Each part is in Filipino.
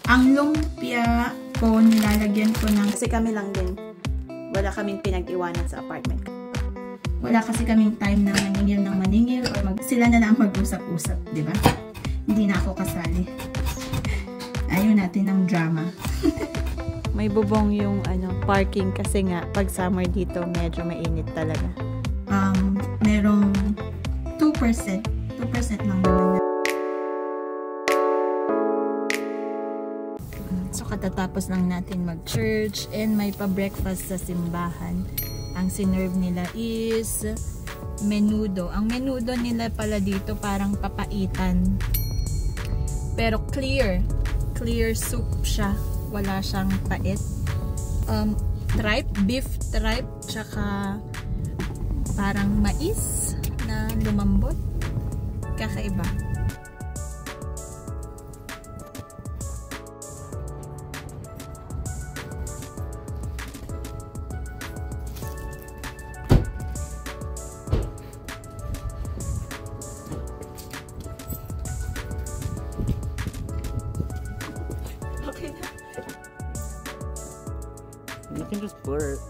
Ang lumpia ko, nilalagyan ko ng... Kasi kami lang din. Wala kaming pinag-iwanan sa apartment. Wala kasi kaming time na maningil ng maningil or sila na lang mag-usap-usap, di ba? Hindi na ako kasali. Ayaw natin ng drama. May bubong yung parking kasi nga pag summer dito medyo mainit talaga. Merong 2% lang naman. So katatapos lang natin mag-church and may pa-breakfast sa simbahan. Ang sinerve nila is menudo. Ang menudo nila pala dito parang papaitan. Pero clear soup siya. Wala siyang pait. Tripe, beef tripe, tsaka parang mais na lumambot. Kakaiba. Okay na. You can just blur it.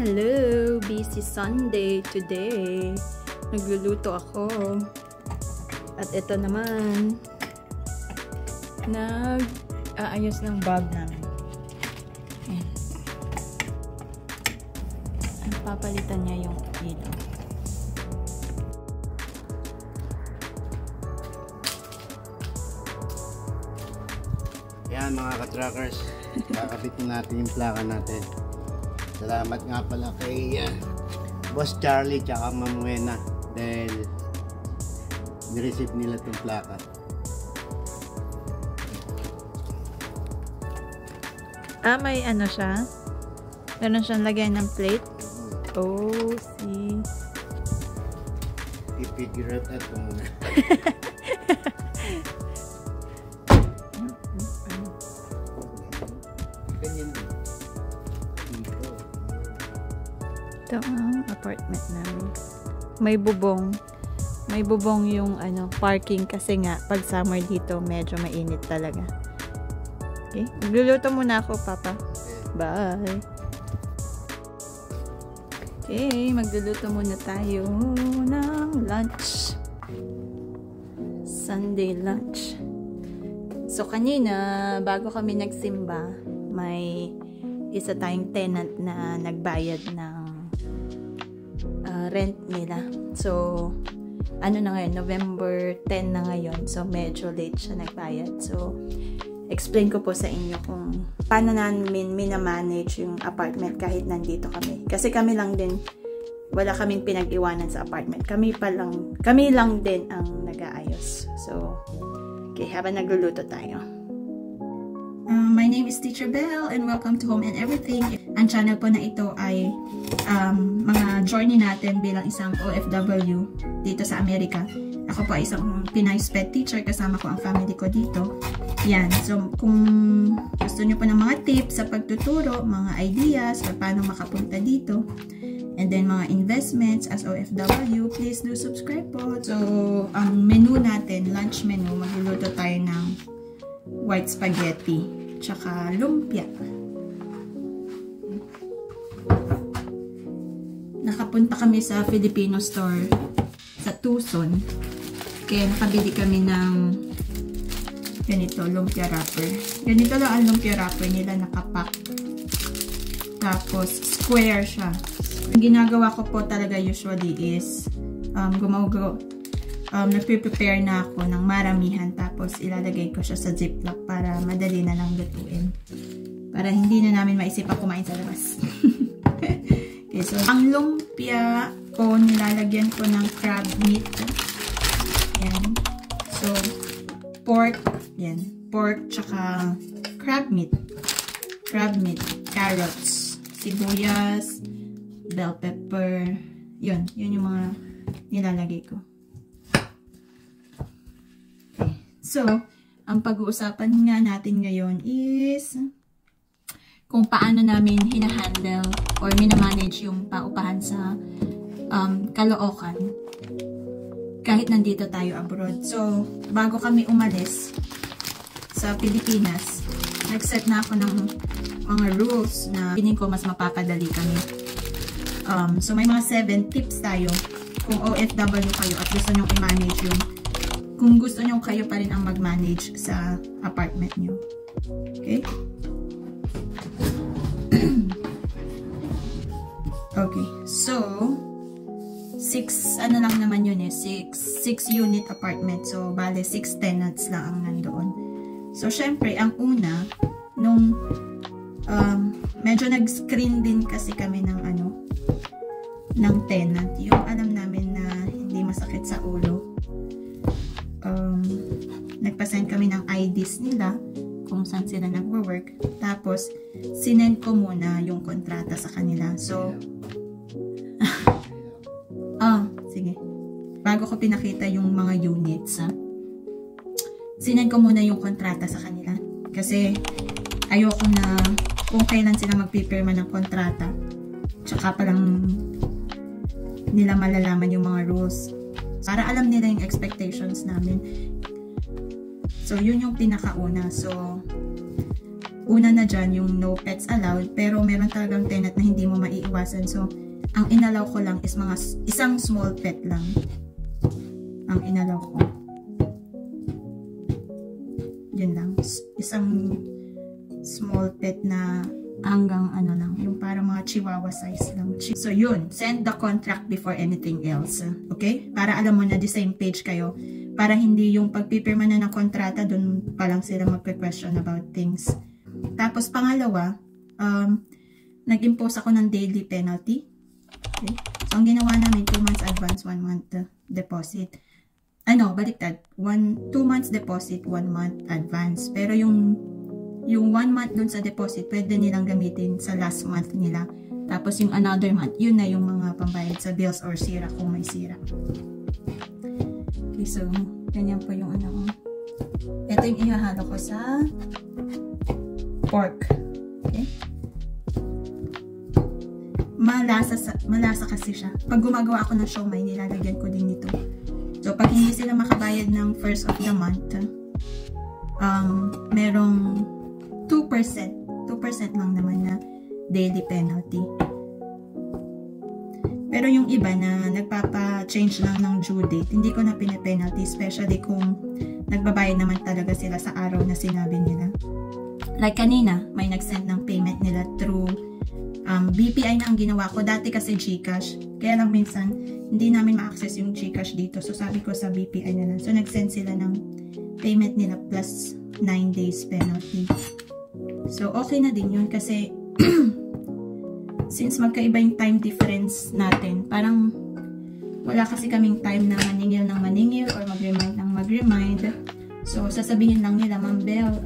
Hello! Busy Sunday today. Nagluluto ako. At ito naman, nag-aayos ng bag namin. Ayan. Papalitan niya yung ilaw. Yan mga ka-truckers, kakabitin natin yung plaka natin. Salamat nga pala kay Boss Charlie tsaka Ma'am Wena dahil nireceive nila itong plaka. May siya? Meron siyang lagay ng plate? Oh, see. I-figure out ito muna. Ito ang apartment namin. May bubong. May bubong yung parking kasi nga pag summer dito medyo mainit talaga. Okay? Magluluto muna ako, Papa. Bye. Okay, magluluto muna tayo ng lunch. Sunday lunch. So kanina bago kami nagsimba, may isa tayong tenant na nagbayad ng rent nila. So, na ngayon? November 10 na ngayon. So, medyo late siya nagbayad. So, explain ko po sa inyo kung paano namin minamanage yung apartment kahit nandito kami. Kasi kami lang din, wala kaming pinag-iwanan sa apartment. Kami lang din ang nag-aayos. So, okay, habang nagluluto tayo. My name is Teacher Belle and welcome to Home and Everything. Ang channel po na ito ay mga journey natin bilang isang OFW dito sa Amerika. Ako po ay isang Pinay SPED teacher, kasama ko ang family ko dito. Yan, so kung gusto nyo po ng mga tips sa pagtuturo, mga ideas, or paano makapunta dito, and then mga investments as OFW, please do subscribe po. So, ang menu natin, lunch menu, magluluto tayo ng white spaghetti, tsaka lumpia. Nakapunta kami sa Filipino store sa Tucson. Kaya nakabili kami ng ganito, lumpia wrapper. Ganito lang ang lumpia wrapper nila, nakapack. Tapos, square siya. Ang ginagawa ko po talaga usually is nagpe-prepare na ako ng maramihan, tapos ilalagay ko siya sa ziplock para madali na lang lutuin. Para hindi na namin maisipan kumain sa labas. Okay, so ang lumpia ko, nilalagyan ko ng crab meat. Yan. So, pork. Yan. Pork tsaka crab meat. Crab meat. Carrots. Sibuyas. Bell pepper. Yun. Yun yung mga nilalagay ko. Okay. So, ang pag-uusapan nga natin ngayon is kung paano namin hinahandle or minamanage yung paupahan sa Caloocan. kahit nandito tayo abroad. So, bago kami umalis sa Pilipinas, nag-set na ako ng mga rules na piling ko mas mapapadali kami. So, may mga 7 tips tayo kung OFW kayo at gusto nyong i-manage yun. Kung gusto nyong kayo pa rin ang mag-manage sa apartment nyo. Okay? Okay. So, 6 ano lang naman yun eh. 6 unit apartment. So, bale 6 tenants lang ang nandoon. So, syempre, ang una, nung medyo nag-screen din kasi kami ng ng tenant. Yung alam namin na hindi masakit sa ulo. Nagpa-send kami ng IDs nila kung saan sila nagwo-work. Tapos, sinend ko muna yung kontrata sa kanila. So, sige. Bago ko pinakita yung mga units, sinend ko muna yung kontrata sa kanila. Kasi, ayoko na kung kailan sila magpipirma ng kontrata, tsaka palang nila malalaman yung mga rules. Para alam nila yung expectations namin. So, yun yung pinakauna. So, una na dyan yung no pets allowed, pero meron talagang tenant na hindi mo maiiwasan. So, ang inalaw ko lang is isang small pet lang. Ang inalaw ko. Yun lang. Isang small pet na hanggang lang, yung parang mga chihuahua size lang. So yun, send the contract before anything else. Okay? Para alam mo na the same page kayo. Para hindi yung pagpipirma na ng kontrata, dun pa lang sila magpe-question about things. Tapos pangalawa, nag-impose ako ng daily penalty. Okay? So ang ginawa namin, 2 months advance, 1 month deposit. Baliktad. 2 months deposit, 1 month advance. Pero yung 1 month dun sa deposit, pwede nilang gamitin sa last month nila. Tapos yung another month, yun na yung mga pambayad sa bills or sira kung may sira. Okay, so, ganyan po yung ito yung ihahalo ko sa pork. Okay? Malasa kasi siya. Pag gumagawa ako ng siomai, nilalagyan ko din nito. So, pag hindi sila makabayad ng first of the month, merong 2% lang naman na daily penalty. Pero yung iba na nagpapa-change lang ng due date, hindi ko na pinapenalty, especially kung nagbabayad naman talaga sila sa araw na sinabi nila. Like kanina, may nag-send ng payment nila through BPI na ang ginawa ko. Dati kasi GCash. Kaya lang minsan, hindi namin ma-access yung GCash dito. So sabi ko sa BPI na lang. So nag-send sila ng payment nila plus 9 days penalty. So, okay na din yun kasi since magkaiba yung time difference natin, parang wala kasi kaming time na maningil ng maningil or mag-remind ng mag-remind. So, sasabihin lang nila, Ma'am Belle,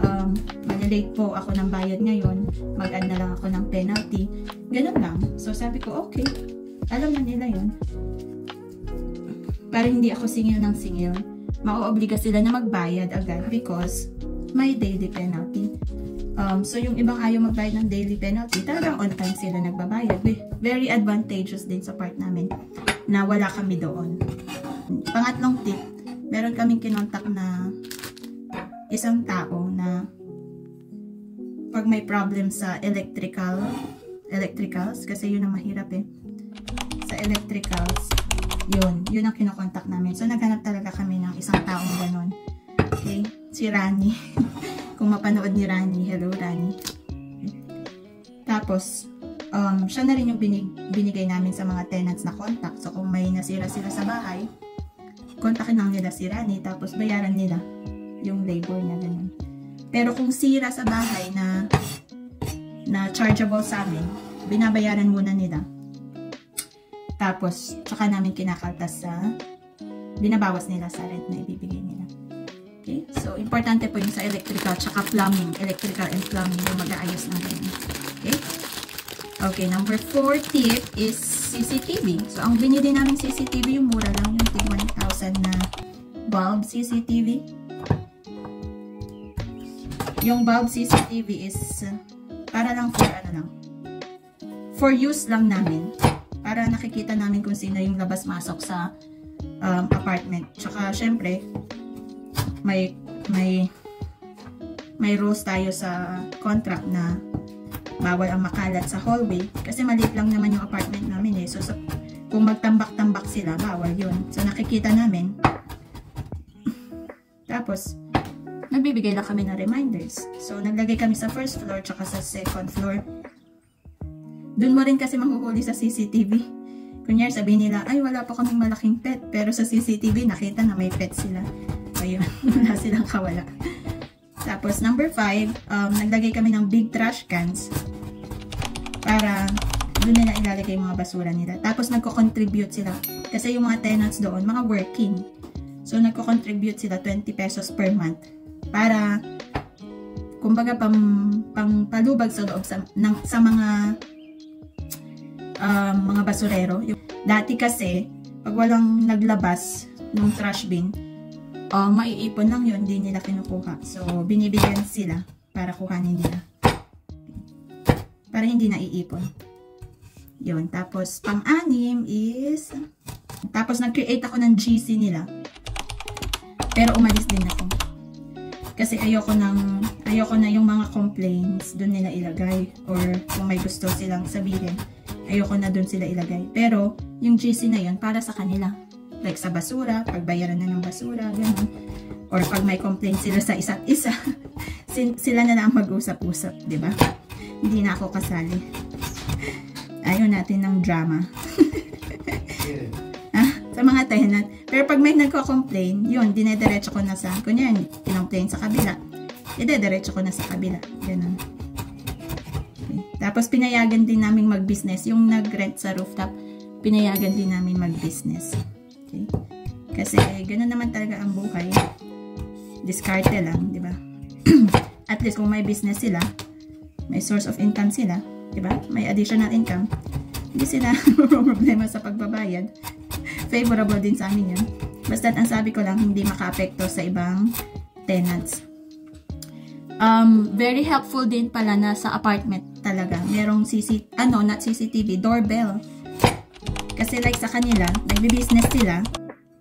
malilate po ako ng bayad ngayon, mag-add na lang ako ng penalty. Ganun lang. So, sabi ko, okay. Alam na nila yun. Para hindi ako singil ng singil, mauobliga sila na magbayad agad because may daily penalty. So, yung ibang ayaw magbayad ng daily penalty, talagang on time sila nagbabayad. Very advantageous din sa part namin na wala kami doon. Pangatlong tip, meron kaming kinontak na isang tao na pag may problem sa electricals, kasi yun ang mahirap sa electricals, yun ang kinokontak namin. So, naghanap talaga kami ng isang taong ganon. Okay? Si Rani. Kung mapanood ni Rani, hello Rani. Tapos, siya na rin yung binigay namin sa mga tenants na contact. So, kung may nasira sila sa bahay, kontakin lang nila si Rani, tapos bayaran nila yung labor niya, ganyan. Pero kung sira sa bahay na chargeable sa amin, binabayaran muna nila. Tapos, tsaka namin kinakaltas binabawas nila sa rent na ibibigay nila. Okay? So, importante po yung sa electrical tsaka plumbing. Electrical and plumbing yung mag-aayos ng ganyan. Okay? Okay, number 4 tip is CCTV. So, ang binili namin CCTV, yung mura lang, yung 1,000 na bulb CCTV. Yung bulb CCTV is para lang for use lang namin. Para nakikita namin kung sino yung labas-masok sa apartment. Tsaka syempre may rules tayo sa contract na bawal ang makalat sa hallway kasi maliit lang naman yung apartment namin eh. So kung magtambak-tambak sila, bawal yun. So nakikita namin. Tapos nagbibigay lang kami ng reminders. So naglagay kami sa first floor tsaka sa second floor. Doon mo rin kasi mahuhuli sa CCTV. Kunyari sabihin nila, ay wala pa kaming malaking pet. Pero sa CCTV nakita na may pet sila. Ayun, wala silang kawala. Tapos number 5, naglagay kami ng big trash cans. Para doon nila ilalagay yung mga basura nila. Tapos nagko-contribute sila. Kasi yung mga tenants doon, mga working. So nagko-contribute sila 20 pesos per month. Para, kumbaga palubag sa loob sa mga basurero. Dati kasi, pag walang naglabas ng trash bin, maiipon lang yun, hindi nila kinukuha. So, binibigyan sila para kuhanin nila. Para hindi naiipon. Yun. Tapos, pang-anim is, tapos nag-create ako ng GC nila. Pero umalis din ako. Kasi ayoko na yung mga complaints doon nila ilagay. Or kung may gusto silang sabihin, ayoko na doon sila ilagay. Pero, yung GC na yun, para sa kanila. Like sa basura, pagbayaran na ng basura, gano'n. Or pag may complaint sila sa isa't isa, sila na lang mag-usap-usap, di ba? Hindi na ako kasali. Ayaw natin ng drama. Sa mga tenant. Pero pag may nagko-complain, yun, dinediretso ko na sa, kunyari, kinocomplain sa kabila, idediretso ko na sa kabila. Gano'n. Okay. Tapos, pinayagan din namin mag-business. Yung nag-rent sa rooftop, pinayagan din namin mag-business. Okay. Kasi, gano'n naman talaga ang buhay. Diskarte lang, di ba? At least, kung may business sila, may source of income sila, di ba? May additional income, hindi sila problema sa pagbabayad. Favorable din sa amin yun. Basta ang sabi ko lang, hindi maka-apekto sa ibang tenants. Very helpful din pala na sa apartment talaga. Merong not CCTV, doorbell. Kasi like sa kanila, nagbi-business sila,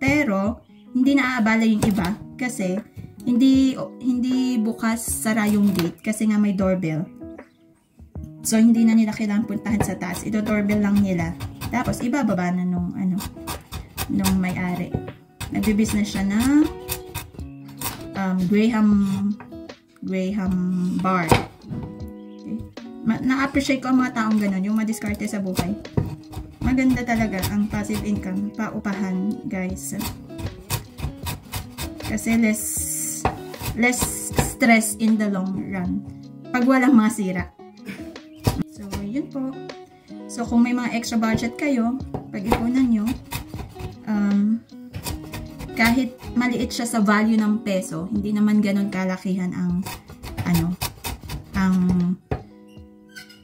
pero hindi naaabala yung iba kasi hindi bukas sara yung gate kasi nga may doorbell. So hindi na nila kailangan puntahan sa taas. Ito doorbell lang nila. Tapos ibababa na nung may-ari. Nagbi-business siya na Graham Bar. Okay. Na-appreciate ko ang mga taong ganun, yung madiskarte sa buhay. Maganda talaga ang passive income, paupahan, guys. Kasi less stress in the long run. Pag walang masira. So, yun po. So, kung may mga extra budget kayo, pag-ipunan nyo, kahit maliit siya sa value ng peso, hindi naman ganun kalakihan ang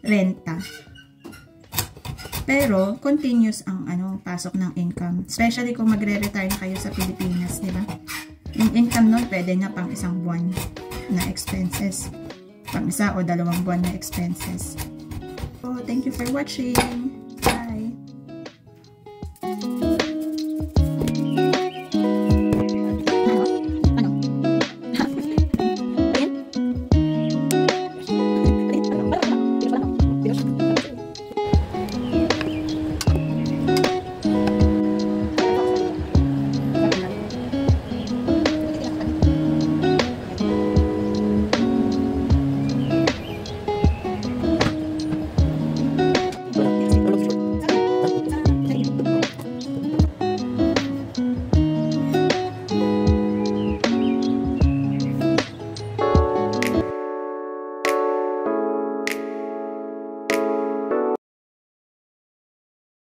renta. Pero continuous ang pasok ng income, especially kung magre-retire na kayo sa Pilipinas, di ba? Yung income nun pwede na pang isang buwan na expenses, pang isa o 2 buwan na expenses. So thank you for watching.